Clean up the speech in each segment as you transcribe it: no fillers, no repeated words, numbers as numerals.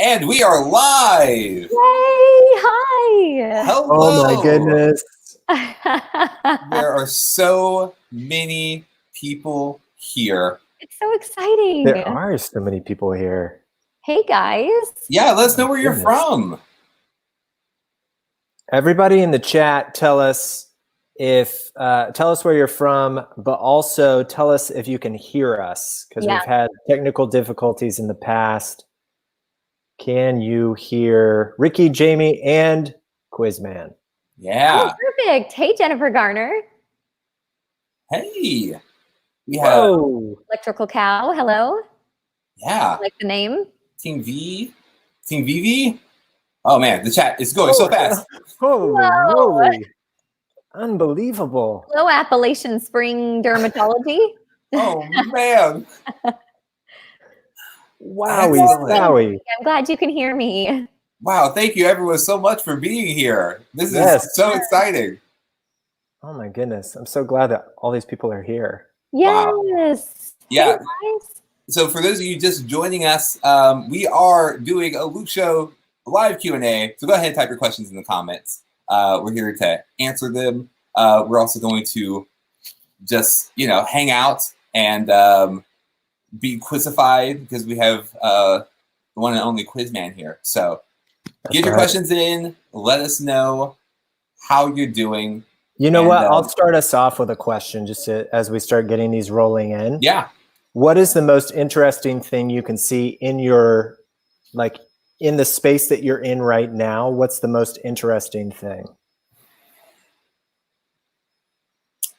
And we are live! Yay! Hi! Hello! Oh my goodness. There are so many people here. It's so exciting. There are so many people here. Hey guys. Yeah, let us know where you're Goodness. from. Everybody in the chat, tell us where you're from, but also tell us if you can hear us, because Yeah. we've had technical difficulties in the past. Can you hear Ricky, Jamie, and Quizman? Yeah. Oh, perfect. Hey, Jennifer Garner. Hey. We have, Whoa! Electrical Cow. Hello. yeah, Like the name? Team VV. Oh man, the chat is going so fast. Holy Whoa. moly. Unbelievable. Hello, Appalachian Spring Dermatology. Oh man. Wowie, Excellent. wowie. I'm glad you can hear me. Wow, thank you everyone so much for being here. This Yes. is so exciting. Oh my goodness. I'm so glad that all these people are here. Yes. Yeah. Hey, guys. So for those of you just joining us, we are doing a Luke Show live Q&A. So go ahead and type your questions in the comments. We're here to answer them. We're also going to just, hang out and be quizified because we have the one and only Quizman here. So get your questions in. Let us know how you're doing. You know what? I'll start us off with a question just as we start getting these rolling in. Yeah. What is the most interesting thing you can see in your, in the space that you're in right now? What's the most interesting thing?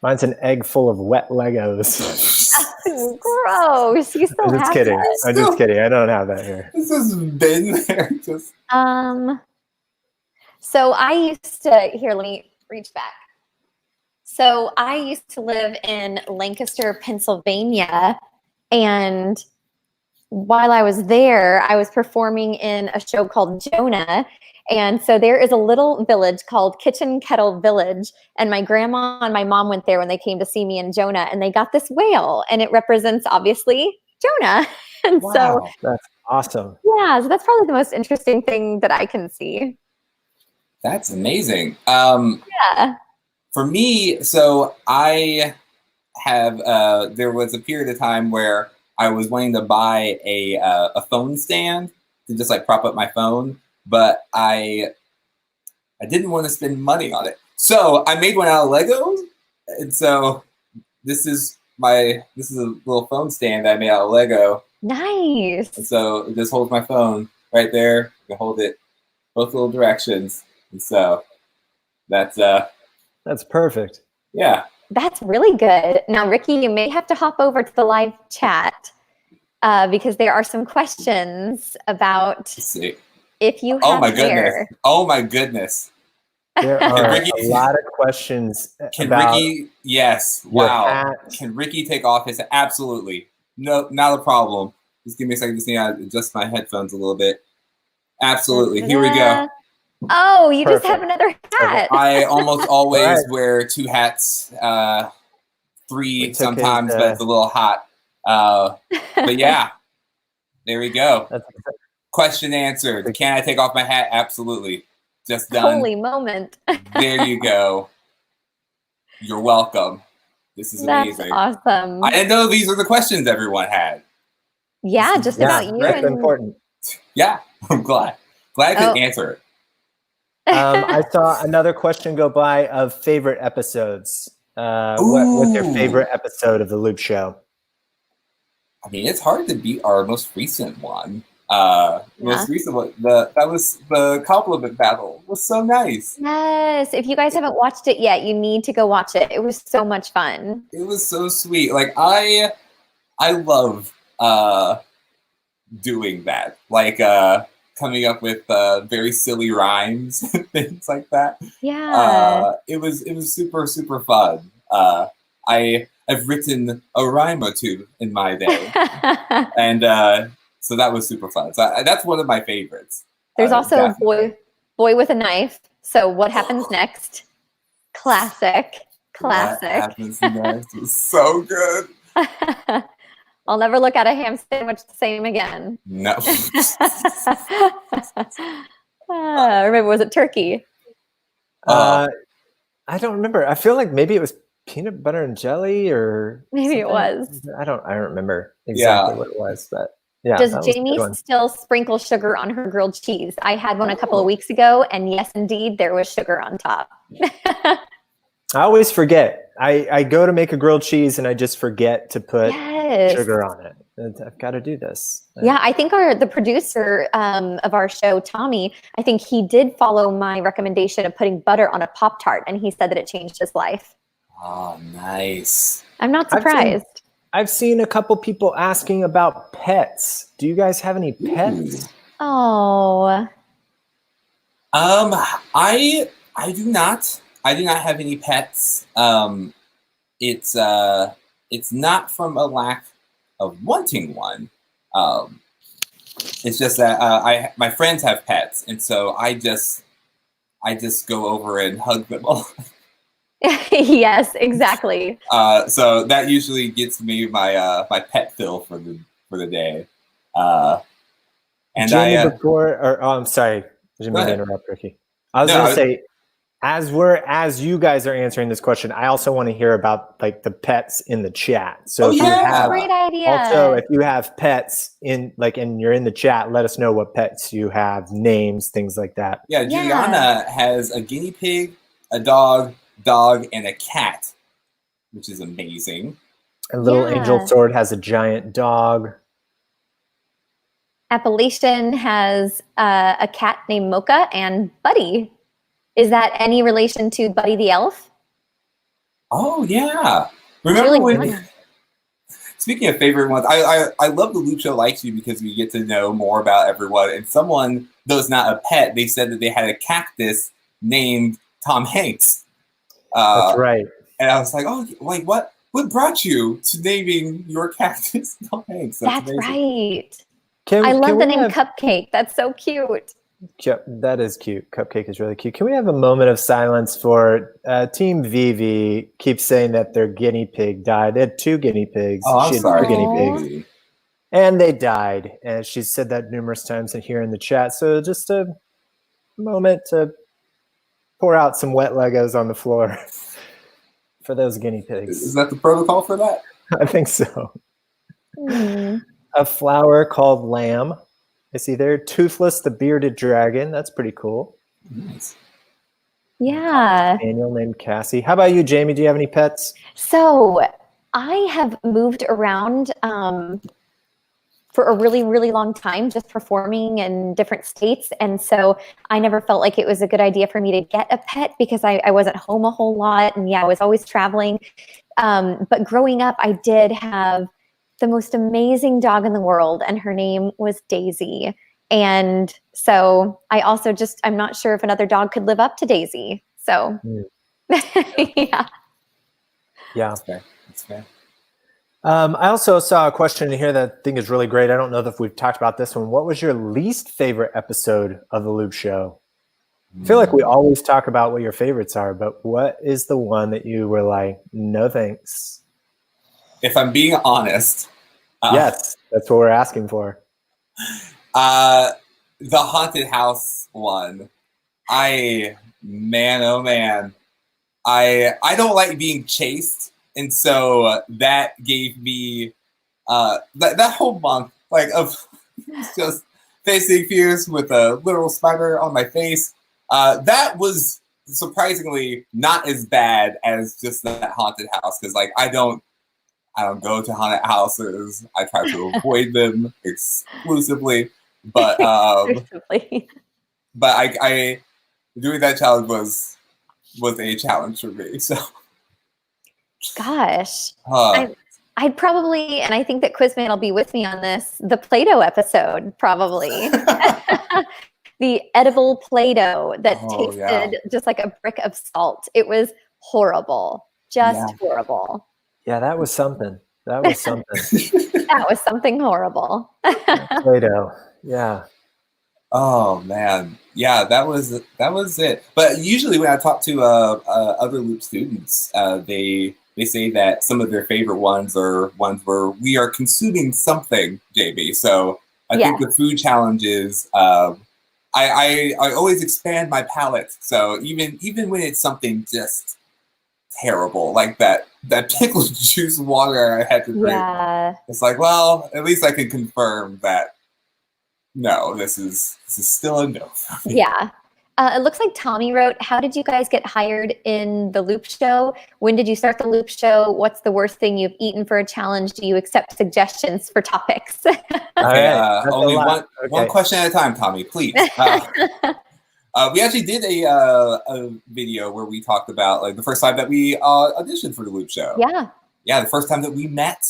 Mine's an egg full of wet Legos. Gross. You still I'm just have kidding. that? I'm just kidding. I don't have that here. This has been there. So I used to, here, let me reach back. So I used to live in Lancaster, Pennsylvania, and while I was there, I was performing in a show called Jonah. And so there is a little village called Kitchen Kettle Village. And my grandma and my mom went there when they came to see me in Jonah, and they got this whale, and it represents obviously Jonah. And Wow. So that's awesome. Yeah, so that's probably the most interesting thing that I can see. That's amazing. Yeah. For me, so I have, there was a period of time where I was wanting to buy a phone stand to just prop up my phone, but I didn't want to spend money on it. So I made one out of Legos. And so this is a little phone stand that I made out of Lego. Nice. And so it just holds my phone right there. You can hold it both little directions. And so that's perfect. Yeah. That's really good. Now, Ricky, you may have to hop over to the live chat because there are some questions about Let's see. if you have Oh my hair. goodness. Oh my goodness. There are a lot of questions about Ricky, yes. Wow. Can Ricky take off his hat? Absolutely. No, not a problem. Just give me a second to see how to adjust my headphones a little bit. Absolutely. Here we go. Oh, you just have another hat. I almost always wear two hats, three sometimes, but it's a little hot. But yeah, there we go. Question answered. Can I take off my hat? Absolutely. Just done. Holy moment. There you go. You're welcome. This is amazing. That's awesome. I didn't know these are the questions everyone had. Yeah, just about you. That's important. Yeah, I'm glad. Glad I could answer it. I saw another question go by of favorite episodes. What's your favorite episode of the Loop Show? I mean, it's hard to beat our most recent one. Most recent one, that was the compliment battle. It was so nice. Yes, if you guys haven't watched it yet, you need to go watch it. It was so much fun. It was so sweet. I love doing that. Coming up with very silly rhymes and things like that. Yeah. It was super, super fun. I've written a rhyme or two in my day. And so that was super fun. So that's one of my favorites. There's also Boy with a Knife. So what happens next? Classic. What happens next was so good. I'll never look at a ham sandwich the same again. No. Or maybe was it turkey? I don't remember. I feel like maybe it was peanut butter and jelly, or Maybe it something. was. I don't remember exactly what it was, but yeah. Does that was a good Jamie one. still sprinkle sugar on her grilled cheese? I had one a couple of weeks ago, and yes, indeed, there was sugar on top. I always forget. I go to make a grilled cheese and I just forget to put Yes. sugar on it. I've got to do this. Yeah, I think the producer of our show, Tommy, I think he did follow my recommendation of putting butter on a Pop-Tart, and he said that it changed his life. Oh, nice. I'm not surprised. I've seen a couple people asking about pets. Do you guys have any pets? Oh. I do not. I do not have any pets. It's not from a lack of wanting one. It's just that my friends have pets, and so I just go over and hug them all. Yes, exactly. So that usually gets me my my pet fill for the day. And Jamie, I'm sorry, I didn't mean to interrupt, Ricky. I was going to say, as you guys are answering this question, I also want to hear about like the pets in the chat. So if you have, great idea. Also, if you have pets and you're in the chat, let us know what pets you have, names, things like that. Yeah, Juliana has a guinea pig, a dog, and a cat, which is amazing. And Little Angel Sword has a giant dog. Appalachian has a cat named Mocha and Buddy. Is that any relation to Buddy the Elf? Oh yeah! Remember when? Speaking of favorite ones, I love the Loop Show Likes You because we get to know more about everyone. And someone, though it's not a pet, they said that they had a cactus named Tom Hanks. That's right. And I was like, oh, like what brought you to naming your cactus Tom Hanks? That's amazing. Right. I love the name Cupcake. That's so cute. Yep, that is cute. Cupcake is really cute. Can we have a moment of silence for Team Vivi keeps saying that their guinea pig died. They had 2 guinea pigs. Oh, I'm sorry. Guinea pigs. And they died. And she said that numerous times here in the chat. So just a moment to pour out some wet Legos on the floor for those guinea pigs. Is that the protocol for that? I think so. A flower called Lamb. I see there. Toothless the Bearded Dragon. That's pretty cool. Nice. Yeah. Daniel named Cassie. How about you, Jamie? Do you have any pets? So I have moved around for a really, really long time, just performing in different states. And so I never felt like it was a good idea for me to get a pet because I wasn't home a whole lot. And I was always traveling. But growing up, I did have the most amazing dog in the world, and her name was Daisy. And so I also I'm not sure if another dog could live up to Daisy. So yeah. Yeah. That's fair. I also saw a question in here that I think is really great. I don't know if we've talked about this one. What was your least favorite episode of The Loop Show? I feel like we always talk about what your favorites are, but what is the one that you were like, no thanks? If I'm being honest. Yes, that's what we're asking for. The haunted house one. Man, oh man. I don't like being chased. And so that gave me that whole month of just facing fears with a literal spider on my face. That was surprisingly not as bad as just that haunted house because I don't go to haunted houses. I try to avoid them exclusively. But but I doing that challenge was a challenge for me. So gosh. I'd probably, and I think that Quizman will be with me on this, the Play-Doh episode, probably. The edible Play-Doh that tasted just like a brick of salt. It was horrible. Just horrible. Yeah, that was something. That was something. That was something horrible. Play-Doh. Yeah. Oh man. Yeah, that was it. But usually when I talk to other Loop students, they they say that some of their favorite ones are ones where we are consuming something, JB. So I think the food challenges, I always expand my palate. So even when it's something just terrible, like that pickled juice water I had to drink, it's like, well, at least I can confirm that no, this is still a no for me. Yeah. It looks like Tommy wrote, how did you guys get hired in the Loop Show? When did you start the Loop Show? What's the worst thing you've eaten for a challenge? Do you accept suggestions for topics? Okay, only one question at a time, Tommy, please. We actually did a video where we talked about like the first time that we auditioned for the Loop Show. Yeah, the first time that we met,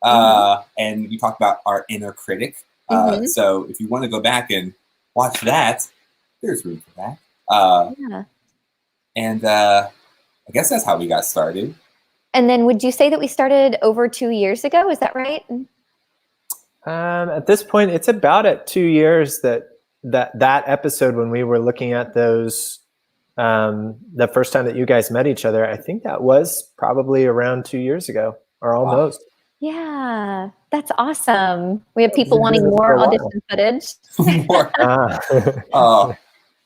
and we talked about our inner critic. So if you want to go back and watch that, there's room for that. And I guess that's how we got started. And then would you say that we started over 2 years ago? Is that right? At this point, it's about at 2 years that episode when we were looking at those, the first time that you guys met each other, I think that was probably around 2 years ago or almost. Yeah, that's awesome. We have people wanting more audition footage. More.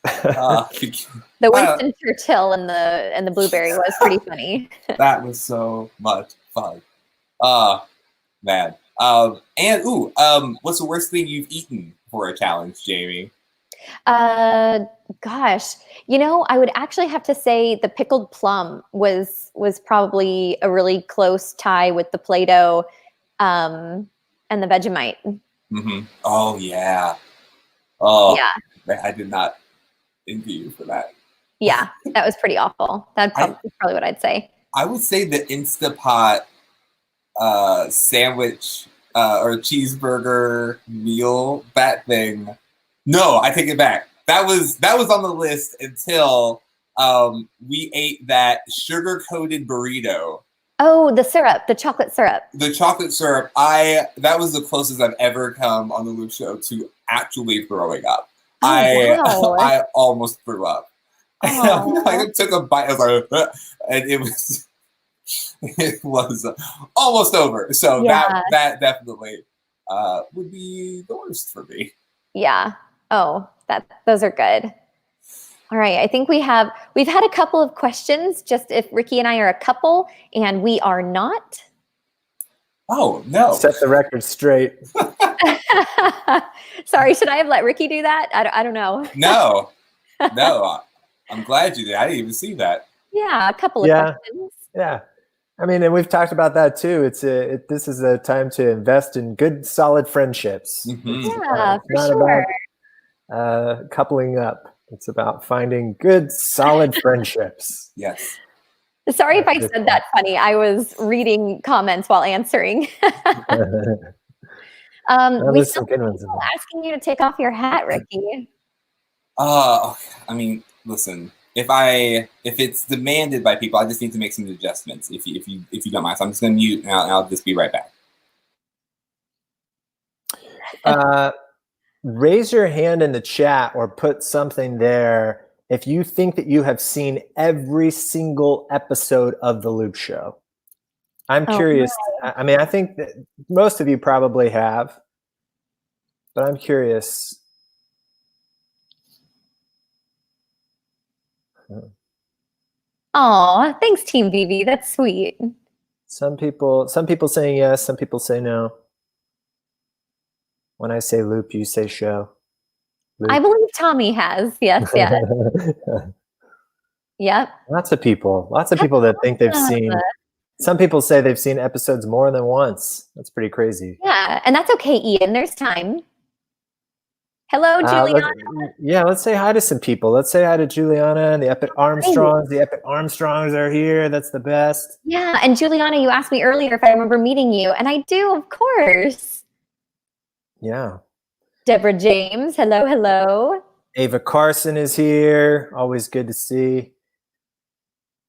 The Winston Churchill and the blueberry was pretty funny. That was so much fun. Man. What's the worst thing you've eaten for a challenge, Jamie? Gosh, I would actually have to say the pickled plum was probably a really close tie with the Play-Doh, and the Vegemite. Oh yeah. Oh yeah. I did not envy you for that. Yeah, that was pretty awful. That's probably what I'd say. I would say the Instapot sandwich or cheeseburger meal, that thing. No, I take it back. That was on the list until we ate that sugar-coated burrito. Oh, the syrup, the chocolate syrup. The chocolate syrup. That was the closest I've ever come on the Loop Show to actually throwing up. Wow. I almost threw up. I took a bite. I was like, and it was almost over. So that definitely would be the worst for me. Yeah. Oh, those are good. All right. I think we've had a couple of questions, just if Ricky and I are a couple, and we are not. Oh, no. Set the record straight. Sorry, should I have let Ricky do that? I don't know. No. I'm glad you did. I didn't even see that. Yeah, a couple of questions. Yeah. I mean, and we've talked about that too. This is a time to invest in good, solid friendships. Yeah, it's not about coupling up. It's about finding good, solid friendships. Yes. Sorry if I said that funny. I was reading comments while answering. We still have people asking you to take off your hat, Ricky. I mean, listen. If it's demanded by people, I just need to make some adjustments. If you don't mind, so I'm just going to mute and I'll just be right back. Raise your hand in the chat or put something there if you think that you have seen every single episode of the Loop Show. I'm curious. No. I mean, I think that most of you probably have, but I'm curious. Oh, thanks, Team VV. That's sweet. Some people saying yes. Some people say no. When I say Loop, you say show. Loop. I believe Tommy has. Yes. Yep. Lots of people that think they've seen. Some people say they've seen episodes more than once. That's pretty crazy. Yeah, and that's okay, Ian. There's time. Hello, Juliana. Let's say hi to some people. Let's say hi to Juliana and the Epic Armstrongs. The Epic Armstrongs are here. That's the best. Yeah, and Juliana, you asked me earlier if I remember meeting you, and I do, of course. Yeah. Deborah James, hello. Ava Carson is here. Always good to see.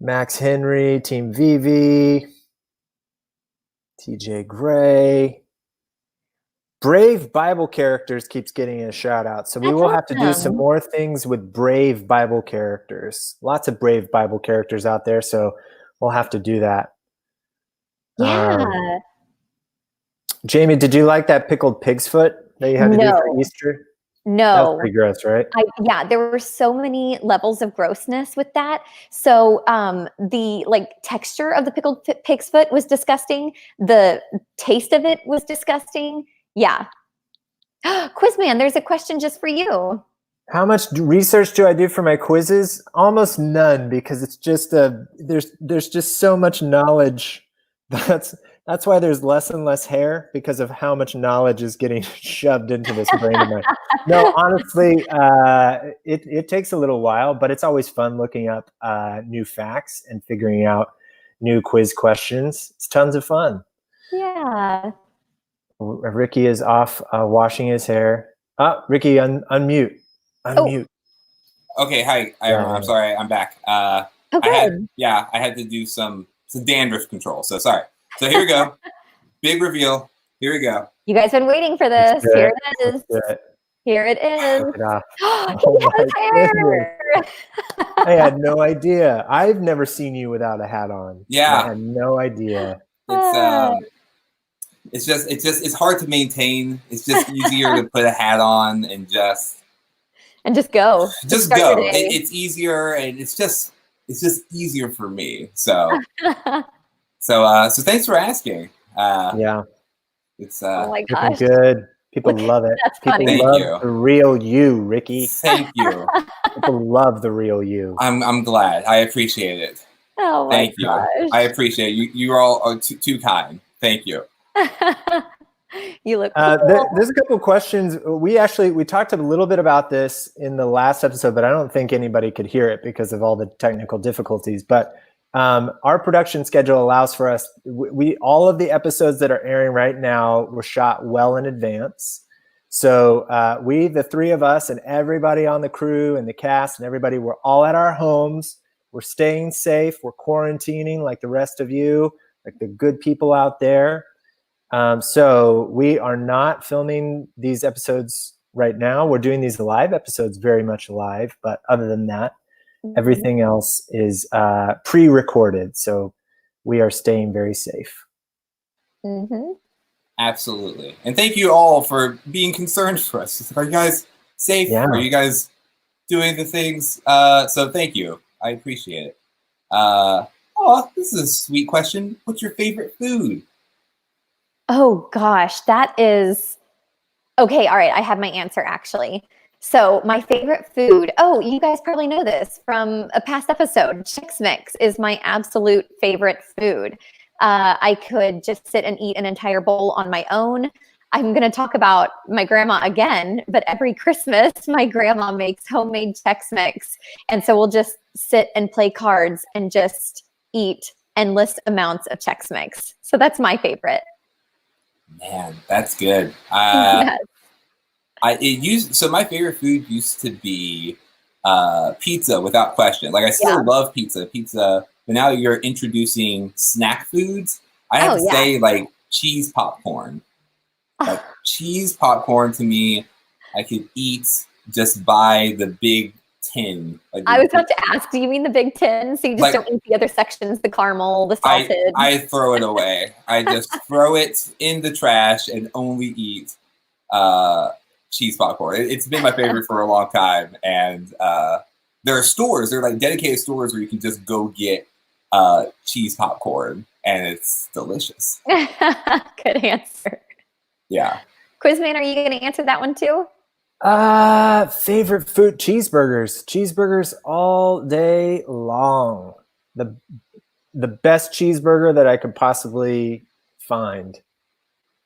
Max Henry, Team VV. TJ Gray. Brave Bible Characters keeps getting a shout out. So we will have to do some more things with Brave Bible Characters. Lots of Brave Bible Characters out there. So we'll have to do that. Yeah. Jamie, did you like that pickled pig's foot that you had to do No. for Easter? That was No. pretty gross, right? Yeah, there were so many levels of grossness with that. So the texture of the pickled pig's foot was disgusting. The taste of it was disgusting. Yeah. Quizman, there's a question just for you. How much research do I do for my quizzes? Almost none, because it's just there's just so much knowledge. That's why there's less and less hair, because of how much knowledge is getting shoved into this brain of mine. No, honestly, it takes a little while, but it's always fun looking up new facts and figuring out new quiz questions. It's tons of fun. Yeah. Ricky is off washing his hair. Ricky, unmute. Unmute. Okay, hi. I'm sorry, I'm back. Oh, good. I had to do some dandruff control, so sorry. So here we go. Big reveal. Here we go. You guys been waiting for this. Here it is. Here it is. Take it off. He has hair. I had no idea. I've never seen you without a hat on. Yeah. I had no idea. It's hard to maintain. It's just easier to put a hat on and just go. Just go. It's easier, and it's just easier for me. So so thanks for asking. Yeah. It's oh my gosh. Good. People love it. That's People funny. love the real you, Ricky. Thank you. People love the real you. I'm glad. I appreciate it. Oh my Thank gosh. you. I appreciate you. You all are too kind. Thank you. You look cool. There's a couple of questions. We talked a little bit about this in the last episode, but I don't think anybody could hear it because of all the technical difficulties. But our production schedule allows for us, all of the episodes that are airing right now were shot well in advance. So the three of us and everybody on the crew and the cast and everybody, we're all at our homes. We're staying safe. We're quarantining like the rest of you, like the good people out there. So we are not filming these episodes right now. We're doing these live episodes very much live, but other than that, everything else is pre-recorded. So we are staying very safe. Mm-hmm. Absolutely. And thank you all for being concerned for us. Are you guys safe? Yeah. Are you guys doing the things? So thank you. I appreciate it. This is a sweet question. What's your favorite food? Oh gosh, that is okay. All right, I have my answer actually. So my favorite food. Oh, you guys probably know this from a past episode. Chex Mix is my absolute favorite food. I could just sit and eat an entire bowl on my own. I'm going to talk about my grandma again, but every Christmas, my grandma makes homemade Chex Mix. And so we'll just sit and play cards and just eat endless amounts of Chex Mix. So that's my favorite. Man, that's good. Yes. So my favorite food used to be pizza, without question. Like I still love pizza, but now you're introducing snack foods. I have to say, like cheese popcorn. Like cheese popcorn to me, I could eat just by the big tin. Like I was about to ask, do you mean the big tin? So you just don't eat the other sections, the caramel, the salted? I throw it away. I just throw it in the trash and only eat cheese popcorn. It's been my favorite for a long time. And there are stores, there are like dedicated stores where you can just go get cheese popcorn and it's delicious. Good answer. Yeah. Quizman, are you going to answer that one too? Favorite food, cheeseburgers. Cheeseburgers all day long. The best cheeseburger that I could possibly find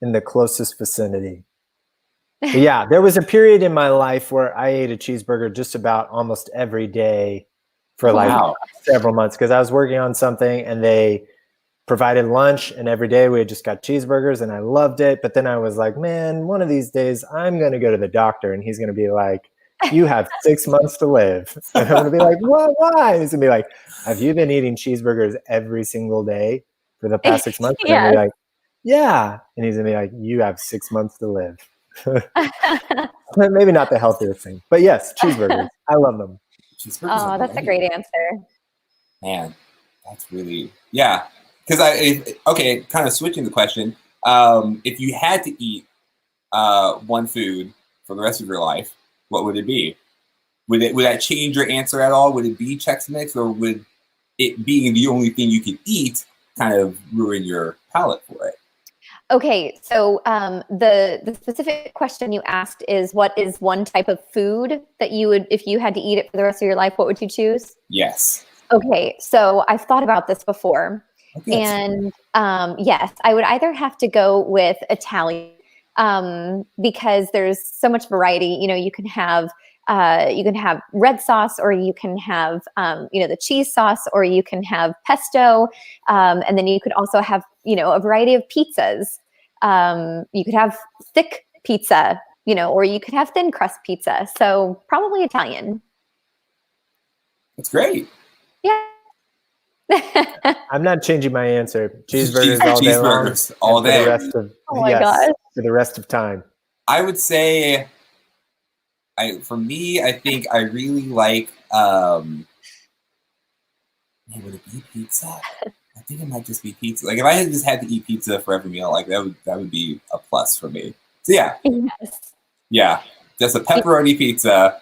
in the closest vicinity. But yeah, there was a period in my life where I ate a cheeseburger just about almost every day for several months because I was working on something and they provided lunch, and every day we had just got cheeseburgers, and I loved it. But then I was like, man, one of these days I'm going to go to the doctor, and he's going to be like, you have 6 months to live. And I'm going to be like, what? Why? And he's going to be like, have you been eating cheeseburgers every single day for the past 6 months? And I'm going to be like, yeah. And he's going to be like, you have 6 months to live. Maybe not the healthiest thing, but yes, cheeseburgers. I love them. Oh, that's a great answer. Man, that's really, yeah. okay, kind of switching the question. If you had to eat one food for the rest of your life, what would it be? Would that change your answer at all? Would it be Chex Mix, or would it being the only thing you can eat kind of ruin your palate for it? Okay, so the specific question you asked is, what is one type of food that you would, if you had to eat it for the rest of your life, what would you choose? Yes. Okay, so I've thought about this before, Okay. and yes, I would either have to go with Italian because there's so much variety. You know, you can have red sauce, or you can have the cheese sauce, or you can have pesto, and then you could also have a variety of pizzas. You could have thick pizza, or you could have thin crust pizza. So probably Italian. That's great. Yeah. I'm not changing my answer. Cheeseburgers all day long. Cheeseburgers all day. For the rest of Oh my gosh. for the rest of time. I would say, for me, I think I really like. Would it be pizza? I think it might just be pizza. Like if I had just had to eat pizza for every meal, like that would be a plus for me. So yeah, Yes. yeah, just a pepperoni pizza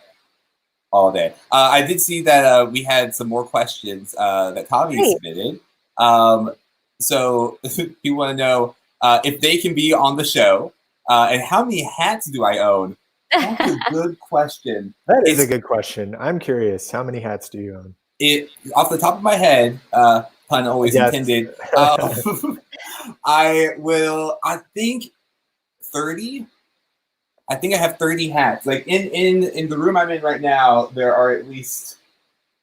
all day. I did see that we had some more questions that Tommy Great. submitted. So people want to know if they can be on the show, and how many hats do I own? That's a good question. That is a good question. I'm curious. How many hats do you own? Off the top of my head, pun always intended. I think 30. I think I have 30 hats. Like in the room I'm in right now, there are at least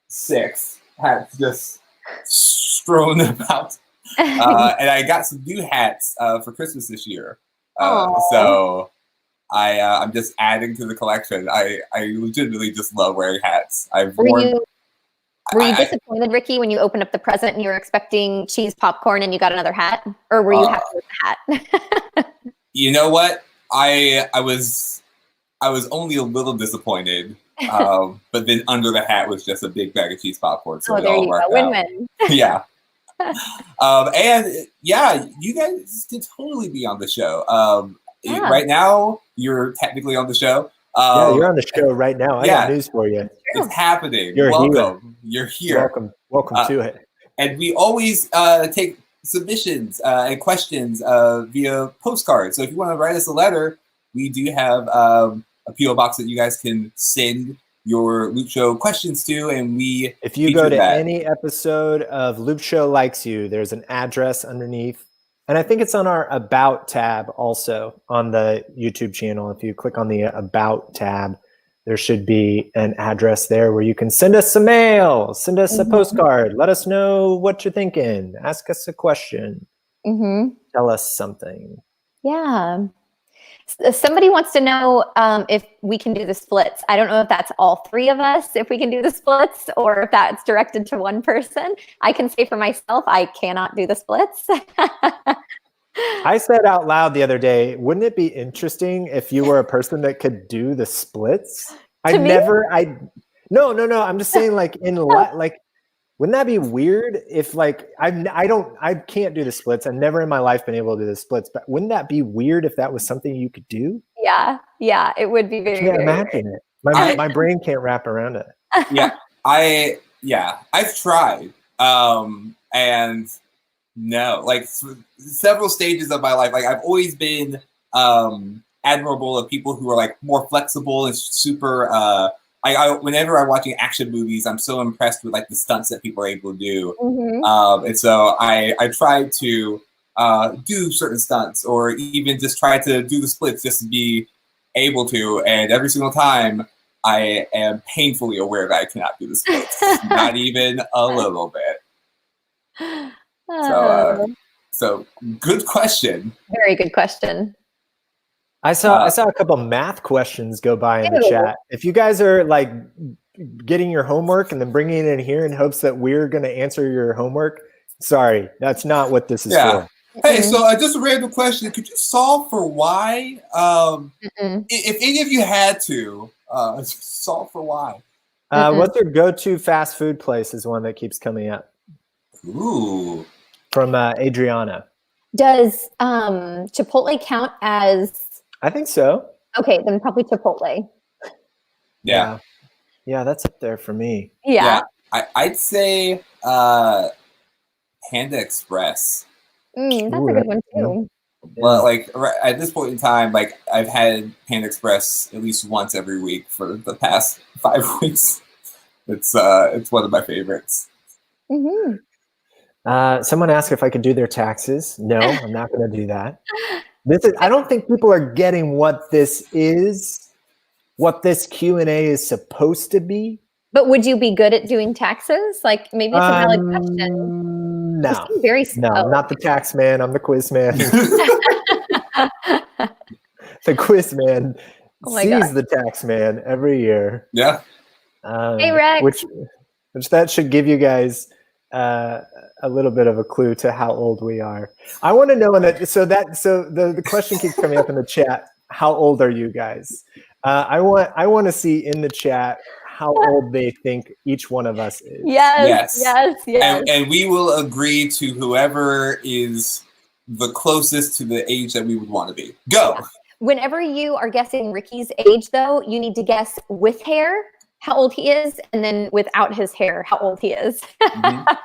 6 hats just strewn about. And I got some new hats for Christmas this year. So I'm just adding to the collection. I legitimately just love wearing hats. Were you disappointed, Ricky, when you opened up the present and you were expecting cheese popcorn and you got another hat? Or were you happy with the hat? You know what? I was only a little disappointed. But then under the hat was just a big bag of cheese popcorn. So it all worked out. Win-win. Yeah. And yeah, you guys could totally be on the show. Right now, you're technically on the show. Yeah, you're on the show right now. I got news for you. It's happening. Welcome. You're here. Welcome to it. And we always take submissions and questions via postcards. So if you want to write us a letter, we do have a PO box that you guys can send your Loop Show questions to, and if you go to any episode of Loop Show Likes You, there's an address underneath. And I think it's on our About tab also on the YouTube channel. If you click on the About tab, there should be an address there where you can send us some mail, send us a postcard, let us know what you're thinking, ask us a question, tell us something. Yeah. Somebody wants to know if we can do the splits. I don't know if that's all 3 of us, if we can do the splits, or if that's directed to one person. I can say for myself, I cannot do the splits. I said out loud the other day, wouldn't it be interesting if you were a person that could do the splits? No. I'm just saying, like wouldn't that be weird if I can't do the splits. I've never in my life been able to do the splits, but wouldn't that be weird if that was something you could do? Yeah, it would be very. I can't imagine it. My brain can't wrap around it. I've tried, and no, like several stages of my life, like I've always been admirable of people who are like more flexible and super. Whenever I'm watching action movies, I'm so impressed with like the stunts that people are able to do. And so I try to do certain stunts, or even just try to do the splits just to be able to. And every single time I am painfully aware that I cannot do the splits, not even a little bit. So good question. Very good question. I saw a couple math questions go by in the chat. If you guys are like getting your homework and then bringing it in here in hopes that we're going to answer your homework, sorry, that's not what this is for. Hey, so just a random question. Could you solve for y? If any of you had to, solve for y. What's your go-to fast food place is one that keeps coming up. Ooh. from Adriana. Does Chipotle count as? I think so. Okay, then probably Chipotle. Yeah. Yeah, that's up there for me. Yeah. I'd say Panda Express. That's a good one too. Well, like at this point in time, like I've had Panda Express at least once every week for the past 5 weeks. It's one of my favorites. Mm-hmm. Someone asked if I could do their taxes. No, I'm not going to do that. I don't think people are getting what this is, what this Q&A is supposed to be. But would you be good at doing taxes? Like maybe it's a valid question. No, very no, I'm not the tax man. I'm the quiz man. The quiz man sees the tax man every year. Yeah. Hey Rex. Which that should give you guys a little bit of a clue to how old we are. I want to know so the question keeps coming up in the chat. How old are you guys? I want to see in the chat how old they think each one of us is. Yes. And we will agree to whoever is the closest to the age that we would want to be. Go. Yeah. Whenever you are guessing Ricky's age, though, you need to guess with hair how old he is, and then without his hair how old he is. Mm-hmm.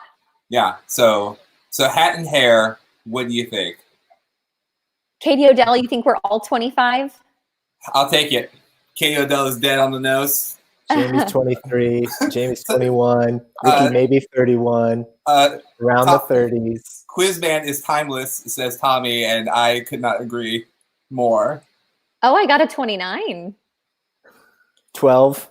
Yeah. So hat and hair. What do you think? Katie Odell, you think we're all 25? I'll take it. Katie Odell is dead on the nose. Jamie's 23. Jamie's 21. Ricky maybe 31. Around the 30s. Quizman is timeless, says Tommy, and I could not agree more. Oh, I got a 29. 12.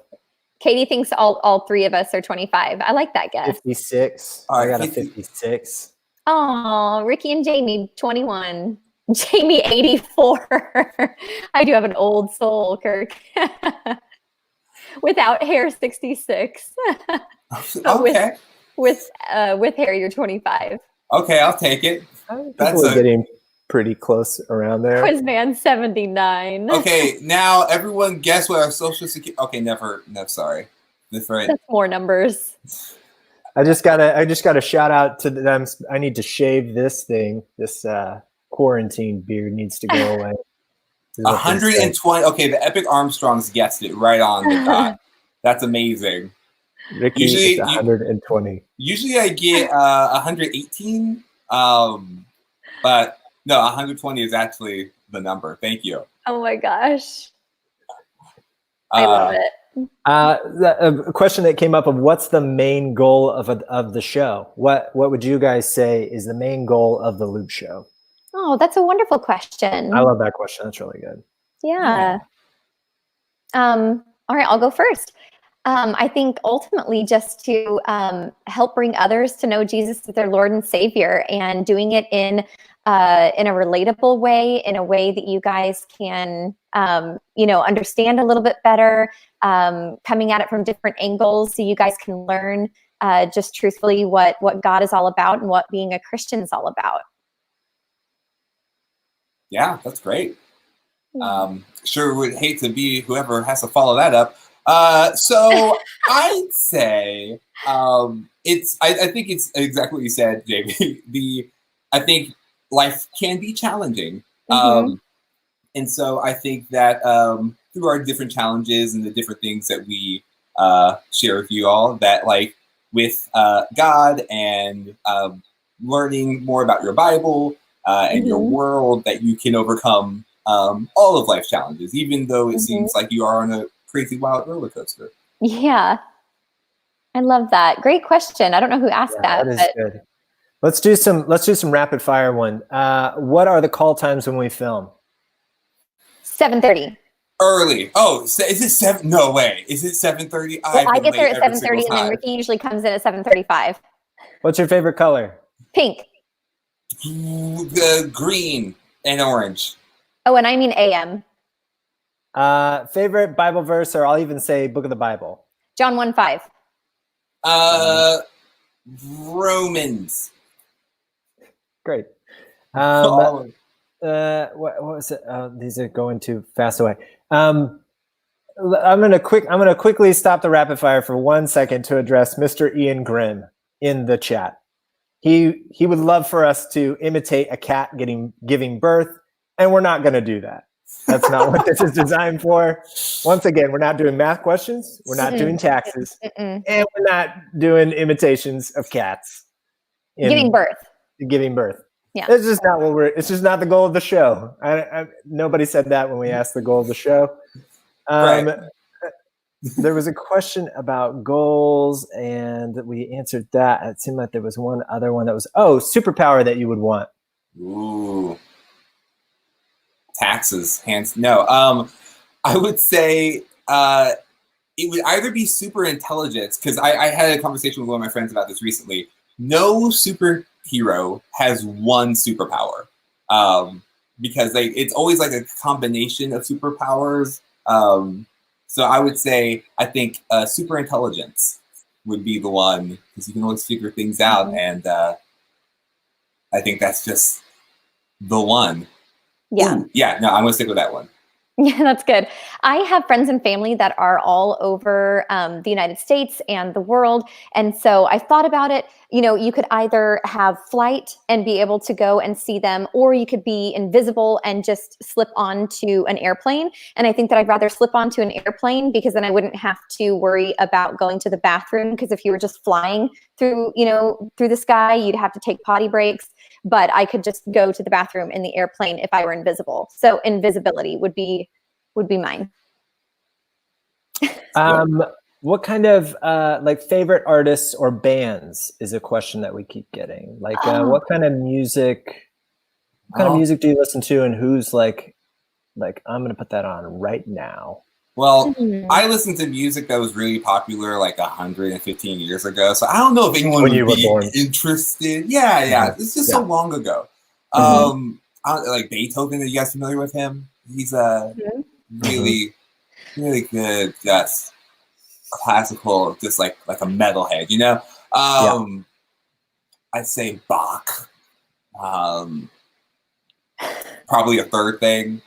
Katie thinks all three of us are 25. I like that guess. 56. I got a 56. Oh, Ricky and Jamie, 21. Jamie, 84. I do have an old soul, Kirk. Without hair, 66. Okay. With hair, you're 25. Okay, I'll take it. That's getting pretty close around there. Quizman, 79. Okay, now everyone guess what our social security. Okay, no, sorry, different. That's more numbers. I just gotta shout out to them. I need to shave this thing. This quarantine beard needs to go away. 120. Okay, the Epic Armstrongs guessed it right on the dot. That's amazing. Ricky is 120. Usually I get 118, but no, 120 is actually the number. Thank you. Oh my gosh, I love it. A question that came up of what's the main goal of the show? What would you guys say is the main goal of the Loop Show? Oh, that's a wonderful question. I love that question. That's really good. Yeah. All right, I'll go first. I think ultimately just to help bring others to know Jesus as their Lord and Savior, and doing it in a relatable way, in a way that you guys can, understand a little bit better, coming at it from different angles so you guys can learn just truthfully what God is all about and what being a Christian is all about. Yeah, that's great. Sure would hate to be whoever has to follow that up. So I'd say I think it's exactly what you said, Jamie. I think life can be challenging. And so I think that through our different challenges and the different things that we share with you all, that like with God and learning more about your Bible and your world, that you can overcome all of life's challenges, even though it seems like you are on a crazy wild roller coaster. Yeah. I love that. Great question. I don't know who asked that. That is good. Let's do some rapid fire one. What are the call times when we film? 7:30. Early. Oh, is it 7? No way. Is it 7:30? Well, I get there at 7:30 and then Ricky usually comes in at 7:35. What's your favorite color? Pink. Green and orange. Oh, and I mean AM. Favorite Bible verse, or I'll even say book of the Bible. John 1:5. Romans. Great. What was it? These are going too fast away. I'm gonna quickly stop the rapid fire for 1 second to address Mr. Ian Grimm in the chat. he would love for us to imitate a cat giving birth, and we're not going to do that. That's not what this is designed for. Once again, we're not doing math questions. We're not doing taxes. And we're not doing imitations of cats. Giving birth. Yeah. It's just not it's just not the goal of the show. Nobody said that when we asked the goal of the show. Right. There was a question about goals, and we answered that. It seemed like there was one other one that was, superpower that you would want. Ooh. Taxes, no. I would say it would either be super intelligence, because I had a conversation with one of my friends about this recently. No superhero has one superpower, because it's always like a combination of superpowers. So I would say I think super intelligence would be the one, because you can always figure things out, and I think that's just the one. Yeah. Ooh, yeah, no, I'm going to stick with that one. Yeah, that's good. I have friends and family that are all over the United States and the world. And so I thought about it. You could either have flight and be able to go and see them, or you could be invisible and just slip onto an airplane. And I think that I'd rather slip onto an airplane, because then I wouldn't have to worry about going to the bathroom. Because if you were just flying through the sky, you'd have to take potty breaks. But I could just go to the bathroom in the airplane if I were invisible. So invisibility would be mine. What kind of favorite artists or bands is a question that we keep getting. What kind of music? What kind of music do you listen to, and who's like I'm going to put that on right now? Well, I listened to music that was really popular like 115 years ago. So I don't know if anyone would be interested. Yeah. It's just so long ago. Like Beethoven, are you guys familiar with him? He's really, really good, just classical, just like a metalhead, I'd say Bach. Probably a third thing.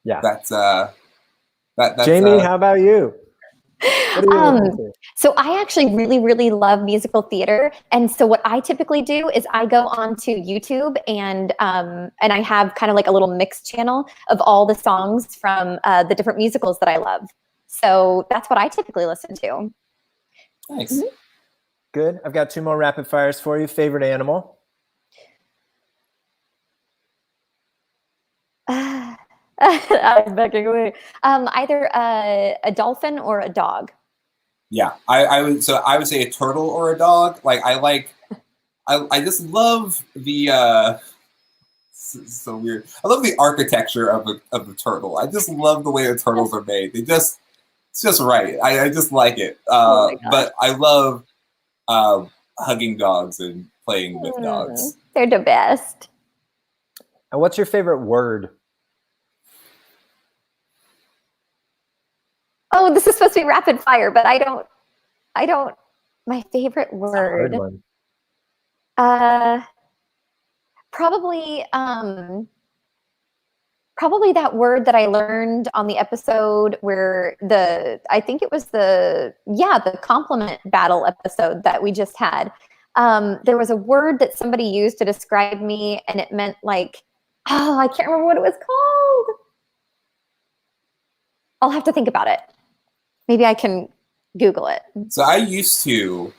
That's Jamie, how about you? So I actually really, really love musical theater. And so what I typically do is I go onto YouTube and I have kind of like a little mixed channel of all the songs from the different musicals that I love. So that's what I typically listen to. Nice. Mm-hmm. Good. I've got 2 more rapid fires for you. Favorite animal? I'm backing away. Either a dolphin or a dog. Yeah, I would say a turtle or a dog. I just love the so weird. I love the architecture of the turtle. I just love the way the turtles are made. It's just right. I just like it. But I love hugging dogs and playing with dogs. They're the best. And what's your favorite word? Oh, this is supposed to be rapid fire, but I don't, my favorite word. That's a hard one. Probably that word that I learned on the episode where I think it was the compliment battle episode that we just had. There was a word that somebody used to describe me, and it meant I can't remember what it was called. I'll have to think about it. Maybe I can Google it. So I used to,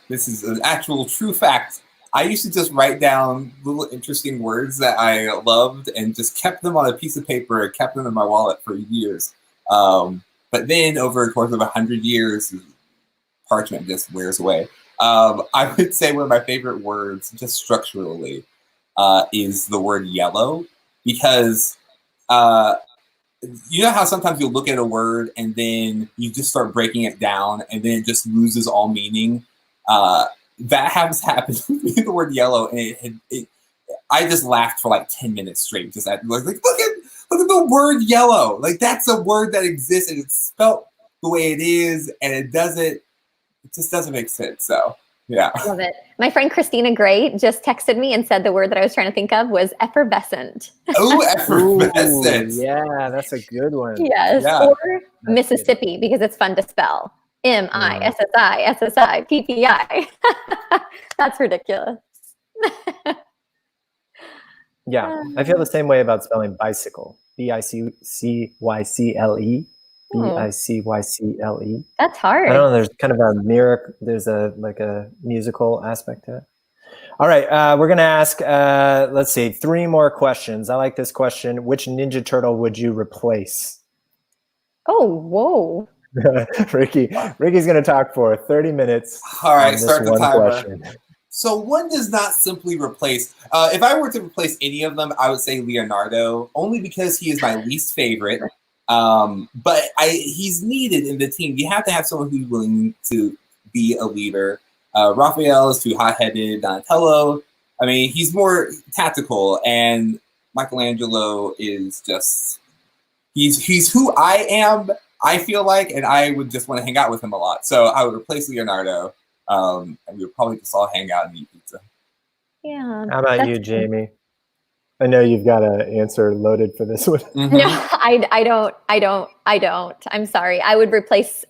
this is an actual true fact, I used to just write down little interesting words that I loved and just kept them on a piece of paper and kept them in my wallet for years. But then over the course of 100 years, parchment just wears away. I would say one of my favorite words, just structurally, is the word yellow, because you know how sometimes you'll look at a word and then you just start breaking it down and then it just loses all meaning. That has happened with the word yellow, and I just laughed for 10 minutes straight. Just look at the word yellow. That's a word that exists and it's spelt the way it is, and it just doesn't make sense. So yeah. Love it. My friend Christina Gray just texted me and said the word that I was trying to think of was effervescent. Oh, effervescent. Yeah, that's a good one. Yes. Yeah. Or Mississippi, because it's fun to spell. MI, SSI, SSI, PPI. That's ridiculous. Yeah, I feel the same way about spelling bicycle. Bicycle. Bicycle. That's hard. I don't know. There's kind of a there's a musical aspect to it. All right, we're gonna ask. Let's see, 3 more questions. I like this question. Which Ninja Turtle would you replace? Oh, whoa! Ricky's gonna talk for 30 minutes. All right, on this start the one timer. question. So one does not simply replace. If I were to replace any of them, I would say Leonardo, only because he is my least favorite. But he's needed in the team. You have to have someone who's willing to be a leader. Raphael is too hot-headed. Donatello, I mean, he's more tactical, and Michelangelo is just he's who I am. I feel like, and I would just want to hang out with him a lot. So I would replace Leonardo. And we would probably just all hang out and eat pizza. Yeah. How about you, Jamie? I know you've got an answer loaded for this one. No, I don't. I'm sorry. I would replace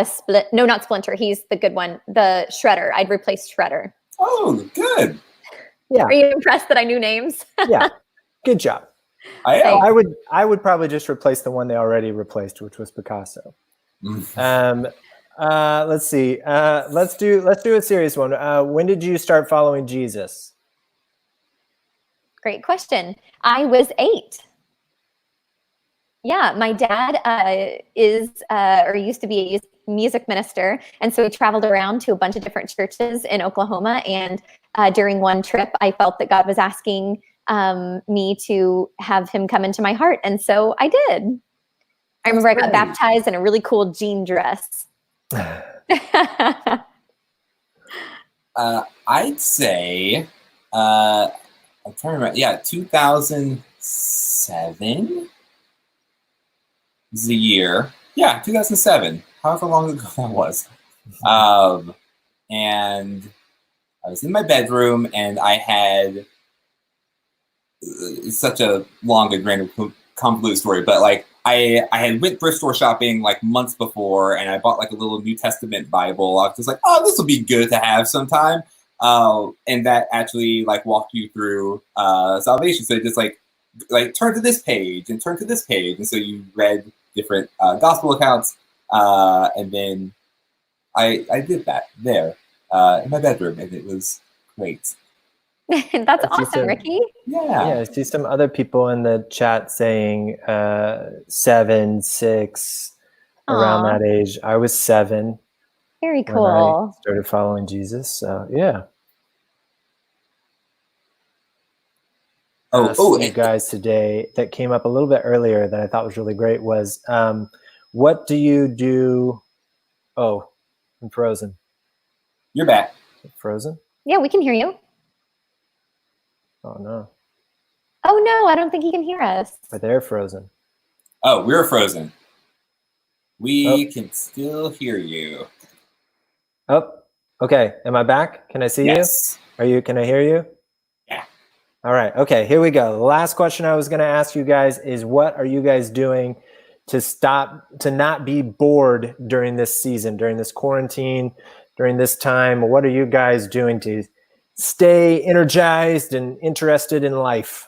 Split. No, not Splinter. He's the good one. The Shredder. I'd replace Shredder. Oh, good. Yeah. Are you impressed that I knew names? Yeah. Good job. I am. I would probably just replace the one they already replaced, which was Picasso. Let's see. Let's do a serious one. When did you start following Jesus? Great question. I was 8. Yeah, my dad is or used to be a music minister, and so he traveled around to a bunch of different churches in Oklahoma. And during one trip, I felt that God was asking me to have him come into my heart, and so I did. I remember I got baptized in a really cool jean dress. I'd say I'm trying to remember. Yeah, 2007 is the year. Yeah, 2007. However long ago that was. And I was in my bedroom, and I had such a long and random convoluted story, but like I had went thrift store shopping like months before, and I bought like a little New Testament Bible. I was just like, oh, this will be good to have sometime. And that actually like walked you through salvation. So it just like turn to this page and turn to this page. And so you read different gospel accounts. And then I did that there in my bedroom, and it was great. That's awesome, Ricky. Yeah, I see some other people in the chat saying 7, 6, around that age. I was 7. Very cool. When I started following Jesus. So yeah. You guys today that came up a little bit earlier that I thought was really great was what do you do? Oh, I'm frozen. You're back. Frozen? Yeah, we can hear you. Oh no. Oh no, I don't think he can hear us. But they're frozen. Oh, we're frozen. We can still hear you. Oh, okay. Am I back? Can I see you? Can I hear you? Yeah. All right. Okay, here we go. The last question I was going to ask you guys is what are you guys doing to not be bored during this season, during this quarantine, during this time? What are you guys doing to stay energized and interested in life?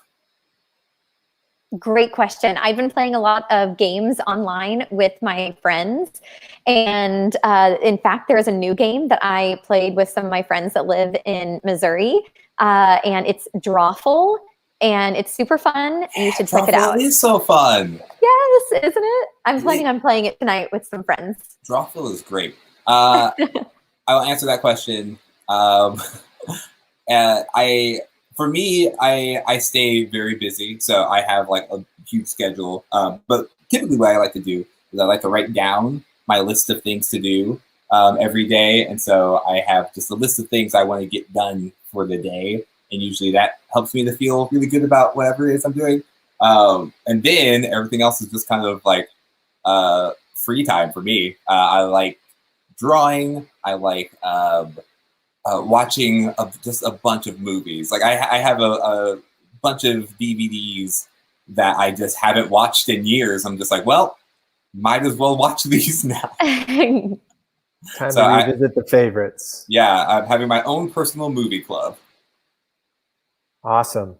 Great question. I've been playing a lot of games online with my friends. And in fact, there is a new game that I played with some of my friends that live in Missouri. And it's Drawful. And it's super fun. You should check it out. It is so fun. Yes, isn't it? I'm planning on playing it tonight with some friends. Drawful is great. I will answer that question. For me, I stay very busy, so I have like a huge schedule. But typically what I like to do is I like to write down my list of things to do every day. And so I have just a list of things I want to get done for the day. And usually that helps me to feel really good about whatever it is I'm doing. And then everything else is just kind of like free time for me. I like drawing. I like watching just a bunch of movies. Like I have a bunch of DVDs that I just haven't watched in years. I'm just like, well, might as well watch these now. Time So to revisit the favorites. Yeah, I'm having my own personal movie club. Awesome.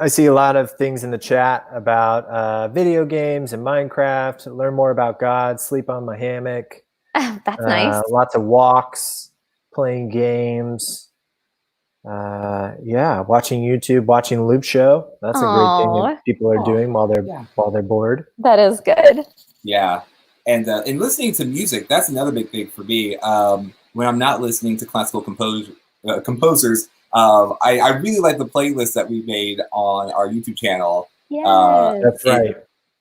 I see a lot of things in the chat about video games and Minecraft. Learn more about God. Sleep on my hammock. That's nice. Lots of walks, playing games. Yeah, watching YouTube, watching Loop Show. That's a great thing that people are doing while they're bored. That is good. Yeah, and listening to music, that's another big thing for me. When I'm not listening to classical composers, I really like the playlist that we made on our YouTube channel. Yes. That's right.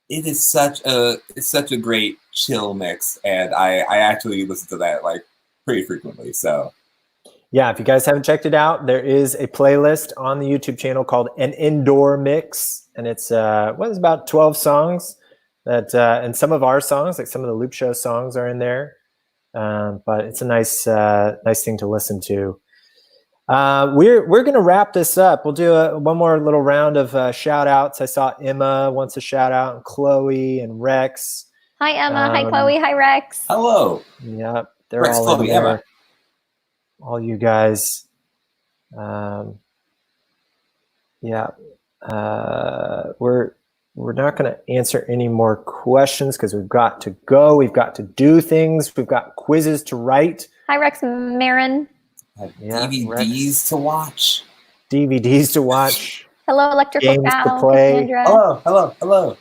It is such a great chill mix, and I actually listen to that like pretty frequently. So yeah, if you guys haven't checked it out, there is a playlist on the YouTube channel called An Indoor Mix, and it's about 12 songs that and some of our songs, like some of the Loop Show songs, are in there. But it's a nice thing to listen to. We're going to wrap this up. We'll do one more little round of shout outs. I saw Emma wants a shout out, and Chloe and Rex. Hi, Emma. Hi, Chloe. Hi, Rex. Hello. Yep. They're Rex, all Chloe, in there. Emma. All you guys. Yeah. We're not going to answer any more questions because we've got to go. We've got to do things. We've got quizzes to write. Hi, Rex Marin. DVDs to watch. DVDs to watch. Hello, Electrical Games Cow, to play. Cassandra. Hello.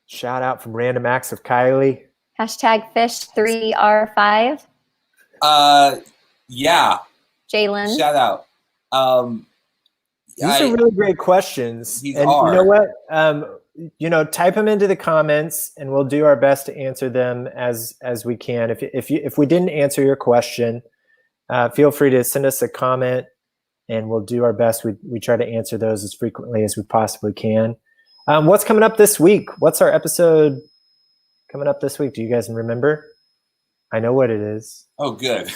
Shout out from Random Acts of Kylie. Hashtag Fish3R5. Yeah. Jalen. Shout out. These are really great questions. These and are. You know what? Type them into the comments, and we'll do our best to answer them as we can. If we didn't answer your question, feel free to send us a comment, and we'll do our best. We try to answer those as frequently as we possibly can. What's coming up this week? What's our episode coming up this week? Do you guys remember? I know what it is. Oh, good.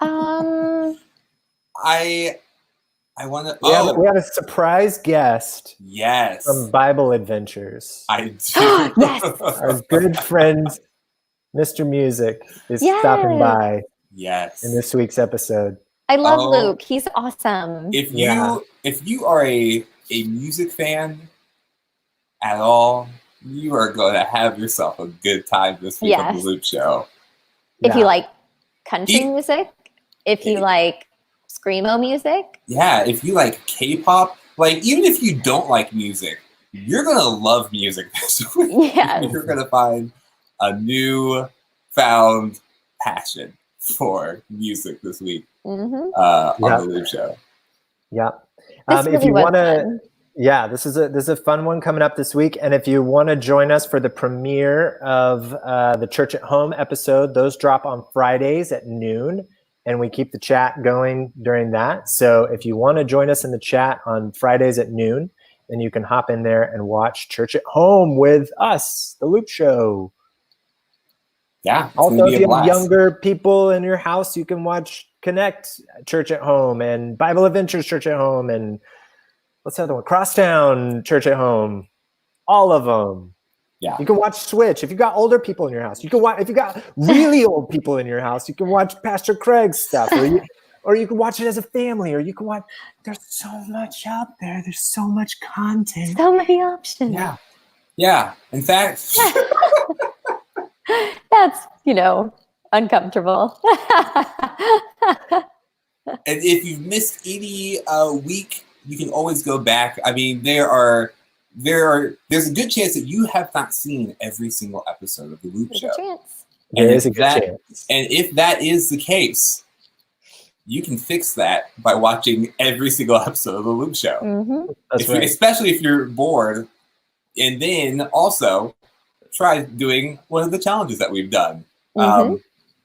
I want to. We have a surprise guest. Yes. From Bible Adventures. I do. Yes. Our good friend, Mr. Music, is stopping by. Yes. In this week's episode. I love Luke. He's awesome. If you are a music fan at all, you are going to have yourself a good time this week on the Loop Show. If you like country music, if you like screamo music. Yeah, if you like K-pop, like even if you don't like music, you're going to love music this week. Yes. You're going to find a new found passion for music this week on the Loop Show. Yeah. This if you want to, this is a fun one coming up this week. And if you want to join us for the premiere of the Church at Home episode, those drop on Fridays at noon, and we keep the chat going during that. So if you want to join us in the chat on Fridays at noon, then you can hop in there and watch Church at Home with us, the Loop Show. Yeah. Also, if you have younger people in your house, you can watch Connect Church at Home and Bible Adventures Church at Home and what's the other one? Crosstown Church at Home. All of them. Yeah. You can watch Switch. If you got older people in your house, you can watch. If you got really old people in your house, you can watch Pastor Craig's stuff, or you can watch it as a family, or you can watch. There's so much out there. There's so much content. So many options. Yeah. Yeah. In fact. That's, uncomfortable. And if you've missed any week, you can always go back. I mean, there's a good chance that you have not seen every single episode of the Loop Show. There is a good chance. And if that is the case, you can fix that by watching every single episode of the Loop Show. Mm-hmm. That's right. Especially if you're bored. And then also try doing one of the challenges that we've done. Mm-hmm.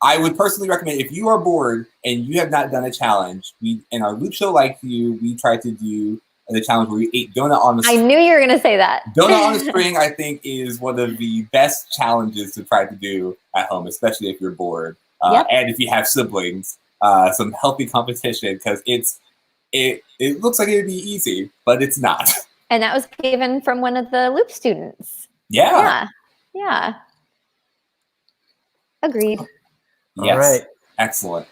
I would personally recommend, if you are bored and you have not done a challenge, in our Loop Show Like You, we tried to do the challenge where we ate donut on the string. I knew you were going to say that. Donut on the string, I think, is one of the best challenges to try to do at home, especially if you're bored. And if you have siblings, some healthy competition, because it looks like it would be easy, but it's not. And that was given from one of the Loop students. Yeah. Yeah. Agreed. Yes. All right. Excellent.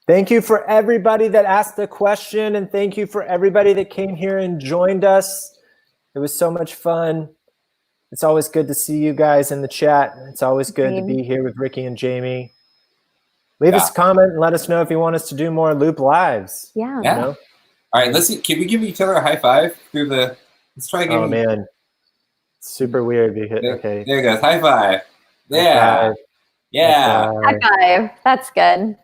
Thank you for everybody that asked the question, and thank you for everybody that came here and joined us. It was so much fun. It's always good to see you guys in the chat. It's always good to be here with Ricky and Jamie. Leave us a comment and let us know if you want us to do more Loop Lives. Yeah. You know? All right, can we give each other a high five through the? Let's try again. Oh man, super weird. Okay, there it goes. High five. Yeah, high five. yeah. High five. That's good.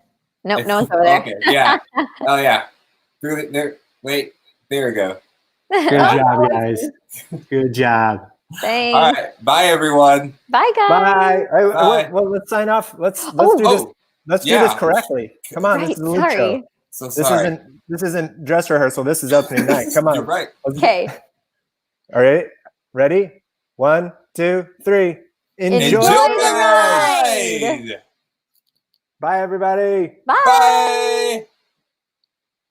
Nope, no one's over there. Okay, yeah. Oh yeah. Through there. Wait, there we go. Good job, guys. Good job. Thanks. All right, bye everyone. Bye, guys. Bye. Bye. Well, let's sign off. Let's do this. Let's do this correctly. Come on, this is the Loop Show. So sorry. This isn't dress rehearsal. This is opening night. Come on. You're right. Okay. All right. Ready? 1, 2, 3. Enjoy the ride. Bye, everybody. Bye. Bye.